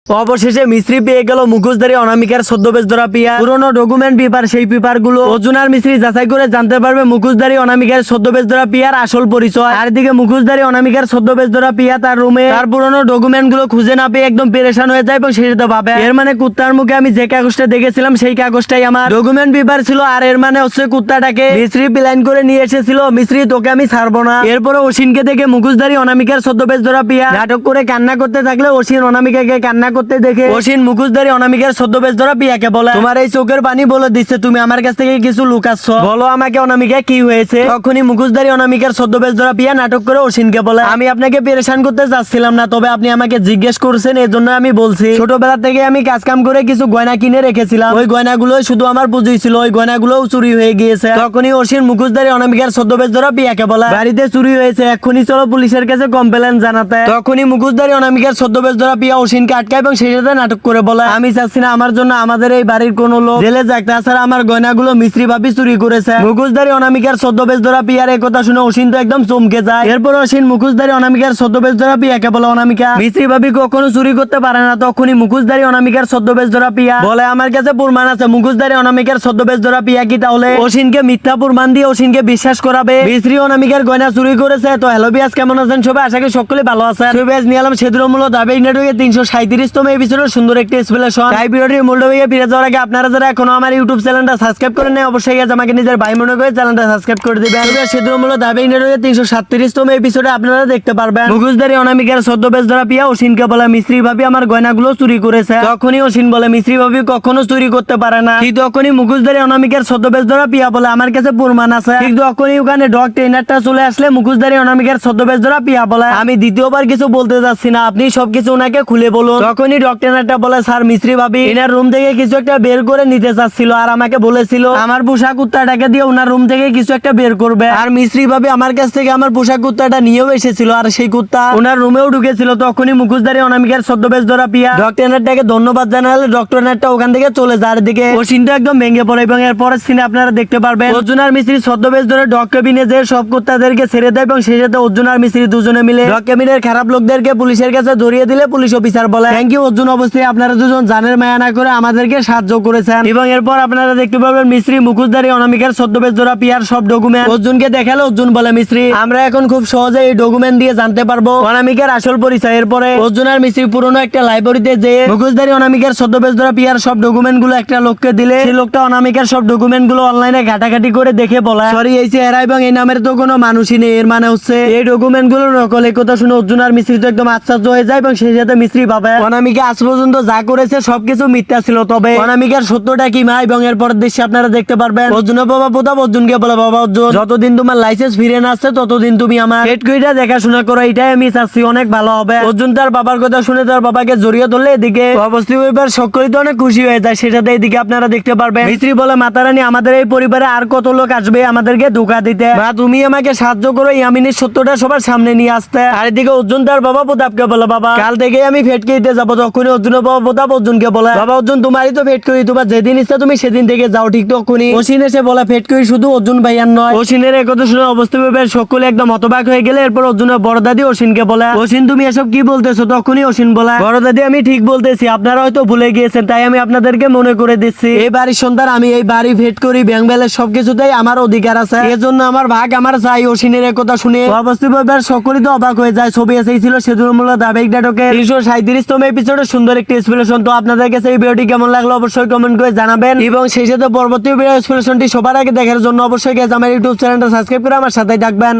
অবশেষে মিস্ত্রি পেয়ে গেল মুখোশধারী অনামিকার ছদ্মবেশ ধরা পিয়ার। পুরনো ডকুমেন্ট পেপার, সেই পেপার গুলো অর্জুন আর মিস্ত্রি যাচাই করে জানতে পারবে মুখোশধারী অনামিকার ছদ্মবেশ ধরা পিয়ার আসল পরিচয়। আর দিকে মুখোশধারী অনামিকার ছদ্মবেশ ধরা পিয়া তার রুমে তার পুরনো ডকুমেন্ট গুলো খুঁজে না পেয়ে একদম পেরেশান হয়ে যায় এবং সেটা ভাবে এর মানে কুত্তার মুখে আমি যে কাগজটা দেখেছিলাম সেই কাগজটাই আমার ডকুমেন্ট পেপার ছিল। আর এর মানে হচ্ছে কুত্তাটাকে মিস্ত্রি প্ল্যান করে নিয়ে এসেছিল। মিস্ত্রি তোকে আমি ছাড়বো না। এরপরে অসীনকে দেখে মুখোশধারী অনামিকার ছদ্মবেশ ধরা পিয়া নাটক করে কান্না করতে থাকলে অসীন অনামিকাকে কান্না করতে দেখে অসীন মুখোশধারী অনামিকার ছদ্মবেশ ধরা পিয়াকে বলে, তোমার এই চোখের পানি বলে দিচ্ছে তুমি আমার কাছ থেকে কিছু লুকাচ্ছ, বলো আমাকে অনামিকা কি হয়েছে। তখনই মুখোশধারী অনামিকার ছদ্মবেশ ধরা পিয়া নাটক করে অসীনকে বলে, আমি আপনাকে পেরেশান করতে চাচ্ছিলাম না, তবে আপনি আমাকে জিজ্ঞেস করছেন এই জন্য আমি বলছি। ছোটবেলা থেকে আমি কাজ কাম করে কিছু গয়না কিনে রেখেছিলাম, ওই গয়নাগুলো শুধু আমার পুঁজি ছিল, ওই গয়নাগুলোও চুরি হয়ে গিয়েছে। তখনই অসীন মুখোশধারী অনামিকার ছদ্মবেশ ধরা পিয়াকে বলে, বাড়িতে চুরি হয়েছে, এক্ষুনি চলো পুলিশের কাছে কমপ্লেন জানাতে। তখনই মুখোশধারী অনামিকার ছদ্মবেশ ধরা পিয়া অসীনকে আটকায় এবং সেই সাথে নাটক করে বলে, আমি চাচ্ছি না আমার জন্য আমাদের এই বাড়ির কোন লোক জেলে যাক, তাছাড়া আমার গয়নাগুলো মিস্ত্রি ভাবি চুরি করেছে। মুখোশধারী অনামিকার ছদ্মবেশ ধরা পিয়ার এই কথা শুনে অসীন তো একদম চমকে যায়। এরপর অসীন মুখোশধারী অনামিকার ছদ্মবেশ ধরা পিয়াকে বলে, অনামিকা মিস্ত্রি ভাবি কখনো চুরি করতে পারে না। তখনই মুখোশধারী অনামিকার ছদ্মবেশ ধরা পিয়া বলে, আমার কাছে প্রমাণ আছে। মুখোশধারী অনামিকার ছদ্মবেশ ধরা পিয়া কি তাহলে অসীনকে মিথ্যা প্রমাণ দিয়ে অসীনকে বিশ্বাস করাবে মিস্ত্রি অনামিকার গয়না চুরি করেছে? তো হ্যালো বিয়াস, কেমন আছেন সবাই? আশা করি সকলে ভালো আছেন। সবাই নিয়ে এলাম সেদুরমূল দাবি নেটওয়ার্কের 337তম এপিসোডের সুন্দর একটি এক্সপ্লেনেশন। তাই ভিডিওটির মূল টপিকে ফিরে যাওয়ার আগে আপনারা যারা এখনো আমার ইউটিউব চ্যানেলটা সাবস্ক্রাইব করেন নাই, অবশ্যই আজ আমাকে নিজের ভাই মনে করে চ্যানেলটা সাবস্ক্রাইব করে দিবেন। সেদুরমূল দাবি নেটওয়ার্কের 337তম এপিসোডে আপনারা দেখতে পারবেন মুখোশধারী অনামিকার ছদ্মবেশ ধরা পিয়া অসীনকে বলে, মিস্ত্রি ভাবি আমার গয়নাগুলো চুরি করেছে। তখনই অসীন বলে, মিস্ত্রি ভাবি কখনো চুরি করতে পারে না। ঠিক তখনই মুখোশধারী অনামিকার ছদ্মবেশ ধরা পিয়া বলে, আমার কাছে প্রমাণ আছে। ঠিক তখনই ওখানে ডগ ট্রেনারটা চলে আসলে মুখোশধারী অনামিকার ছদ্মবেশ ধরা পিয়া বলে, আমি দ্বিতীয়বার কিছু বলতে যাচ্ছি না, আপনি সবকিছু ওনাকে খুলে বলুন। তখনই ডগ ট্রেনারটা বলে, স্যার মিস্ত্রি ভাবি এনার রুম থেকে কিছু একটা বের করে নিতে চাচ্ছিল, আর আমাকে বলেছিল আমার পোষা কুত্তাটাকে দিয়ে ওনার রুম থেকে কিছু একটা বের করবে। আর মিস্ত্রি ভাবি আমার কাছ থেকে আমার পোষা কুত্তাটা নিয়েও এসেছিল, আর সেই কুত্তা ওনার রুমেও ঢুকেছিল। তখনই মুখোশধারী অনামিকার ছদ্মবেশ ধরা পিয়া ডগ ট্রেনারটাকে ধন্যবাদ জানালে ডগ ট্রেনারটা ওখান থেকে চলে যায়। আর দিকে অসীনটা একদম ভেঙে পড়ে এবং এর পরের সিনে আপনারা দেখতে পারবেন অর্জুন আর মিস্ত্রি ছদ্মবেশ ধরে ডগ কেবিনে যে সব কুত্তাদেরকে ছেড়ে দেয় এবং সেই সাথে অর্জুন আর মিস্ত্রি দুজনে মিলে ডগ কেবিনের খারাপ লোকদেরকে পুলিশের কাছে ধরিয়ে দিলে পুলিশ অফিসার বলে, থ্যাংক ইউ অর্জুন, অবশ্যই আপনারা দুজন জানের মায়া না করে আমাদেরকে সাহায্য করেছেন। এবং এরপর আপনারা দেখতে পারবেন মিস্ত্রি মুখোশধারী অনামিকার ছদ্মবেশ ধরা পিয়ার সব ডকুমেন্ট অর্জুনকে দেখালে অর্জুন বলে, মিস্ত্রি আমরা এখন খুব সহজে এই ডকুমেন্ট দিয়ে জানতে পারবো অনামিকার আসল পরিচয়। এরপরে অর্জুন আর মিস্ত্রি পুরনো একটা লাইব্রেরিতে যে মুখোশধারী অনামিকার ছদ্মবেশ ধরা পিয়ার সব ডকুমেন্ট গুলো একটা লোককে দিলে সেই লোকটা অনামিকার সব ডকুমেন্ট গুলো অনলাইনে ঘাটাঘাটি করে দেখে বলা, সরি এই চেহারা এবং এই নামের তো কোনো মানুষই নেই, এর মানে হচ্ছে এই ডকুমেন্ট গুলো নকল। এই কথা শুনে অর্জুন আর মিস্ত্রি তো একদম আশ্চর্য হয়ে যায় এবং সেই সাথে মিস্ত্রি ভাবে অনামিকা আজ পর্যন্ত যা করেছে সবকিছু মিথ্যা ছিল, তবে অনামিকার সত্যটা কি মা। এবং এরপর দৃশ্যে আপনারা দেখতে পারবেন অর্জুনের বাবা প্রতাপ অর্জুনকে বলে, বাবা অর্জুন যতদিন তোমার লাইসেন্স ফিরে না আসছে ততদিন তুমি আমার পেটকুইটা দেখাশোনা করো, এটাই আমি চাচ্ছি, অনেক ভালো হবে। অর্জুন তার বাবার কথা শুনে তার বাবাকে জড়িয়ে ধরলে এদিকে অবস্থিত পরিবার সকলেই তো অনেক খুশি হয়ে যায়। সেটাতে এদিকে আপনারা দেখতে পারবেন মিস্ত্রি বলে, মাতারানী আমাদের এই পরিবারে আর কত লোক আসবে আমাদেরকে ধোঁকা দিতে, বা তুমি আমাকে সাহায্য করো ইয়ামিনীর সত্যটা সবার সামনে নিয়ে আসতে। আর এদিকে অর্জুন তার বাবা প্রতাপকে বলে, বাবা কাল থেকে আমি ফেটকিতে যাবো। তখনই অর্জুনের বাবা প্রতাপ অর্জুনকে বলে, বাবা অর্জুন তোমারই তো ফেটকুই, তোমার যেদিন ইচ্ছা তুমি সেদিন থেকে যাও। ঠিক তখনই অসীন এসে বলে, ফেটকুই শুধু অর্জুন ভাইয়ার নয়। অসীনের একথা শুনে অবস্থিত পরিবার সকলে একদম হতবাক হয়ে গেলে এরপর অর্জুনের বড় দাদি অসীনকে বলে, অসীন তুমি এসব কি বলতেছো? তখনই অসীন বলে, বড় দাদি আমি ঠিক বলতেছি, আপনারা হয়তো ভুলে গিয়েছেন, তাই আমি আপনাদেরকে মনে করে দিচ্ছি এই বাড়ির সন্তান আমি, এই বাড়ি ভেট করি ব্যাংক ব্যালেন্স সবকিছুতেই আমার অধিকার আছে, এজন্য আমার ভাগ আমার চাই। অসীনের একথা শুনে অবস্থিত পরিবার সকলেই তো অবাক হয়ে যায়। ছবি এসেই ছিল সেদুরমূল দাবিক নাটকের 337তম এপিসোডের সুন্দর একটি এক্সপ্লেনেশন। তো আপনাদের কাছে এই ভিডিওটি কেমন লাগলো অবশ্যই কমেন্ট করে জানাবেন এবং সেই সাথে পরবর্তী ভিডিও এক্সপ্লেনেশনটি সবার আগে দেখার জন্য অবশ্যই আমার ইউটিউব চ্যানেলটা সাবস্ক্রাইব করে আমার সাথে থাকবেন।